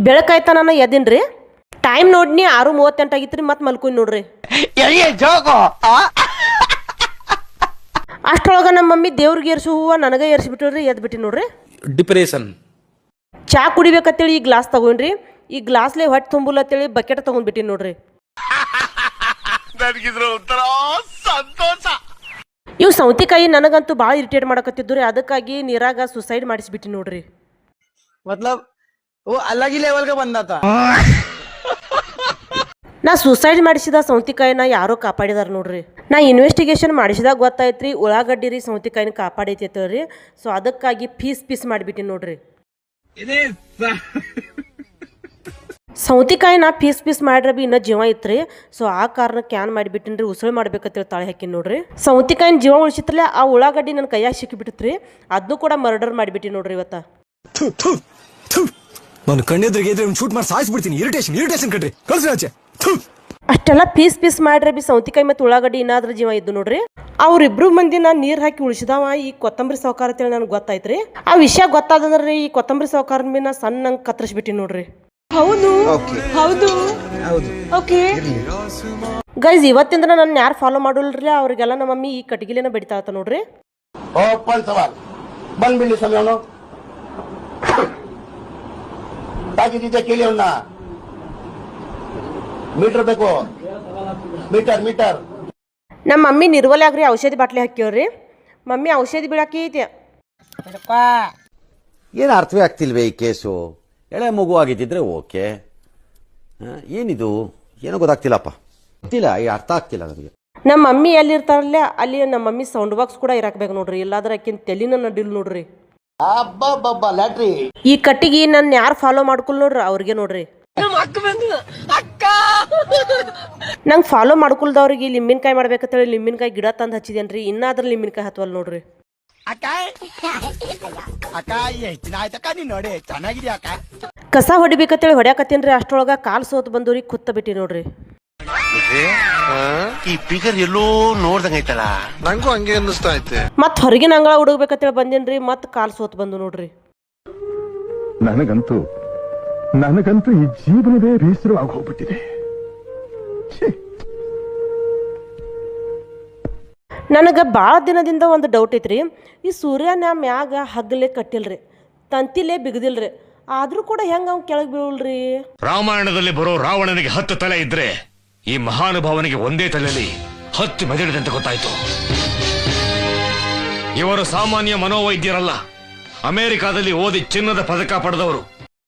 ಬೆಳಕಾಯ್ತ ನಾನು ಎದ್ದೀನ್ರಿ. ಟೈಮ್ ನೋಡ್ನಿ 6:38 ಆಗಿತ್ರಿ. ಮತ್ತೆ ಮಲ್ಕೊಂಡ್ ನೋಡ್ರಿ. ಅಷ್ಟೊಳಗ ನಮ್ಮ ಮಮ್ಮಿ ದೇವ್ರಿಗೆ ಏರ್ಸು ಹೂವ ನನಗೆ ಏರ್ಸಿಬಿಟ್ರಿ. ಎದ್ದು ಬಿಟ್ಟು ನೋಡ್ರಿ. ಡಿಪ್ರೆಷನ್. ಚಾ ಕುಡಿಬೇಕಂತೇಳಿ ಈ ಗ್ಲಾಸ್ ತಗೊಂಡ್ರಿ. ಈ ಗ್ಲಾಸ್ಲೆ ಹೊಟ್ಟೆ ತುಂಬುಲ್ಲ ಅಂತೇಳಿ ಬಕೆಟ್ ತಗೊಂಡ್ಬಿಟ್ಟಿನಿ ನೋಡ್ರಿ. ಇವು ಸೌತಿಕಾಯಿ ನನಗಂತೂ ಭಾಳ ಇರಿಟೇಟ್ ಮಾಡಕತ್ತಿದ್ರು. ಅದಕ್ಕಾಗಿ ನೀರಾಗ ಸುಸೈಡ್ ಮಾಡಿಸ್ಬಿಟ್ಟಿನಿ ನೋಡ್ರಿ. मतलब वो अलग ही लेवल का बंदा था. ನಾ ಸುಸೈಡ್ ಮಾಡಿಸಿದ ಸೌತಿಕಾಯಿನ ಯಾರೋ ಕಾಪಾಡಿದಾರ ನೋಡ್ರಿ. ನಾ ಇನ್ವೆಸ್ಟಿಗೇಷನ್ ಮಾಡಿಸಿದಾಗ ಗೊತ್ತಾಯ್ತ್ರಿ ಉಳ್ಳಾಗಡ್ಡಿ ರೀ ಸೌತಿಕಾಯಿನ ಕಾಪಾಡೈತಿ ಅಂತೇಳ್ರಿ. ಸೊ ಅದಕ್ಕಾಗಿ ಪೀಸ್ ಮಾಡಿಬಿಟ್ಟಿನಿ ನೋಡ್ರಿ. ಸೌತಿಕಾಯಿನ ಪೀಸ್ ಮಾಡ್ರಿ ಬಿ ಇನ್ನೂ ಜೀವ ಇತ್ರಿ. ಸೊ ಆ ಕಾರಣ ಕ್ಯಾನ್ ಮಾಡಿಬಿಟ್ಟಿನ್ರಿ. ಉಸುಳು ಮಾಡ್ಬೇಕಂತೇಳಿ ತಾಳೆ ಹಾಕಿನಿ ನೋಡ್ರಿ. ಸೌತಿಕಾಯಿನ ಜೀವ ಉಳಿಸಿತ್ರಲ್ಲ ಆ ಉಳ್ಳಾಗಡ್ಡಿ ನನ್ನ ಕೈಯಾಗ ಸಿಕ್ಕಿಬಿಟ್ಟಿತ್ರಿ. ಅದನ್ನು ಕೂಡ ಮರ್ಡರ್ ಮಾಡಿಬಿಟ್ಟಿನಿ ನೋಡ್ರಿ ಇವತ್ತ. ನಾನು ಕಣ್ಣೆದ್ರಿಗೆ ಶೂಟ್ ಮಾಡಿ ಸಾಯಿಸ್ಬಿಡ್ತೀನಿ. ಇರಿಟೇಷನ್ ಕಟ್ರಿ ಕಳ್ಸಿ. ಅಷ್ಟೆಲ್ಲ ಪೀಸ್ ಮಾಡ್ರಿ ಬಿ ಸೌತಿಕಾಯಿ ಮತ್ತು ಉಳ್ಳಾಗಡ್ಡಿ ಇನ್ನಾದ್ರ ಜೀವ ಇದ್ದು ನೋಡ್ರಿ. ಅವ್ರಿಬ್ರು ಮಂದಿನ ನೀರ್ ಹಾಕಿ ಉಳಿಸಿದವ ಈ ಕೊತ್ತಂಬರಿ ಸಾವುಕಾರ ಅಂತೇಳಿ ನನಗೆ ಗೊತ್ತಾಯ್ತ್ರಿ. ಆ ವಿಷಯ ಗೊತ್ತಾದಂದ್ರಿ ಈ ಕೊತ್ತಂಬರಿ ಸಾವುಕಾರನ ಬಿ ನಾ ಸಣ್ಣಂಗೆ ಕತ್ತರಿಸ್ಬಿಟ್ಟಿನಿ ನೋಡ್ರಿ. ಹೌದು ಓಕೆ ಗೈಸ್, ಇವತ್ತಿಂದ ನನ್ನ ಯಾರು ಫಾಲೋ ಮಾಡೋಲ್ರಿ ಅವ್ರಿಗೆಲ್ಲ ನಮ್ಮ ಮಮ್ಮಿ ಈ ಕಟ್ಟಿಗೆಲೇನ ಬಡಿತಾ ನೋಡ್ರಿ. ಮೀಟರ್ ಬೇಕು. ಮೀಟರ್ ನಮ್ಮ ಮಮ್ಮಿ ನಿರ್ವಲಾಗ್ರಿ ಔಷಧಿ ಬಾಟ್ಲಿ ಹಾಕ್ಯವ್ರಿ. ಮಮ್ಮಿ ಔಷಧಿ ಬಿಡಾಕಿ ಐತಿ. ಏನು ಅರ್ಥವೇ ಆಗ್ತಿಲ್ವೇ ಈ ಕೇಸು? ಎಳೆ ಮಗು ಆಗಿದ್ದಿದ್ರೆ ಓಕೆ. ಏನಿದು ಏನೋ ಗೊತ್ತಾಗ್ತಿಲ್ಲಪ್ಪ. ಗೊತ್ತಿಲ್ಲ, ಅರ್ಥ ಆಗ್ತಿಲ್ಲ ನನಗೆ. ನಮ್ಮ ಮಮ್ಮಿ ಎಲ್ಲಿರ್ತಾರಲ್ಲ ಅಲ್ಲಿ ನಮ್ಮ ಮಮ್ಮಿ ಸೌಂಡ್ ಬಾಕ್ಸ್ ಕೂಡ ಇರಾಕ್ಬೇಕು ನೋಡ್ರಿ. ಇಲ್ಲಾದ್ರೆ ಆಕಿನ ತೆಲಿನ ನಡಿಲ್ ನೋಡ್ರಿ. ಈ ಕಟ್ಟಿಗೆ ನನ್ನ ಯಾರು ಫಾಲೋ ಮಾಡ್ಕೊಲ್ ನೋಡ್ರಿ ಅವ್ರಿಗೆ ನೋಡ್ರಿ. ನಂಗೆ ಫಾಲೋ ಮಾಡ್ಕೊಳ್ದವ್ರಿಗೆ ಲಿಂಬಿನಕಾಯಿ ಮಾಡ್ಬೇಕಂತೇಳಿ ಲಿಂಬಿನಕಾಯಿ ಗಿಡ ತಂದು ಹಚ್ಚಿದೇನ್ರಿ. ಇನ್ನಾದ್ರ ಲಿಂಬಿನಕಾಯಿ ಹತ್ವಲ್ ನೋಡ್ರಿ. ಕಸ ಹೊಡಿಬೇಕಂತೇಳಿ ಹೊಡ್ಯಾಕತ್ತೇನ್ರಿ. ಅಷ್ಟೊಳಗ ಕಾಲ್ ಸೋತ್ ಬಂದವ್ರಿಗೆ ಕುತ್ತ ಬಿಟ್ಟಿ ನೋಡ್ರಿ. ಈ ಫಿಗರ್ ಎಲ್ಲೋ ನೋಡ್ದಂಗೈತಲ್ಲ. ನಂಗೂ ಹಂಗೆ ಅನ್ನಿಸ್ತಾ ಐತೆ. ಮತ್ ಹೊರಗಿನ ಅಂಗಳ ಹುಡುಗ್ಬೇಕಂತೇಳಿ ಬಂದೇನ್ರಿ. ಮತ್ ಕಾಲ್ ಸೋತ್ ಬಂದು ನೋಡ್ರಿ. ನನಗಂತೂ ಈ ಜೀವನವೇ ಬೇಸರವಾಗಿ ಹೋಗ್ಬಿಟ್ಟಿದೆ. ನನಗೆ ಭಾಳ ದಿನದಿಂದ ಒಂದು ಡೌಟ್ ಐತ್ರಿ. ಈ ಸೂರ್ಯನ ಮ್ಯಾಗ ಹಗ್ಗಲೇ ಕಟ್ಟಿಲ್ರಿ, ತಂತಿಲೇ ಬಿಗದಿಲ್ರಿ, ಆದ್ರೂ ಕೂಡ ಹೆಂಗ ಅವ್ನು ಕೆಳಗೆ ಬೀಳಲ್ರಿ? ರಾಮಾಯಣದಲ್ಲಿ ಬರೋ ರಾವಣನಿಗೆ 10 ತಲೆ ಇದ್ರೆ ಈ ಮಹಾನುಭಾವನಿಗೆ ಒಂದೇ ತಲೆಯಲ್ಲಿ 10 ಮೆದುಳಿದೆ ಅಂತ ಗೊತ್ತಾಯ್ತು. ಇವರು ಸಾಮಾನ್ಯ ಮನೋವೈದ್ಯರಲ್ಲ. ಅಮೆರಿಕಾದಲ್ಲಿ ಓದಿ ಚಿನ್ನದ ಪದಕ ಪಡೆದವರು.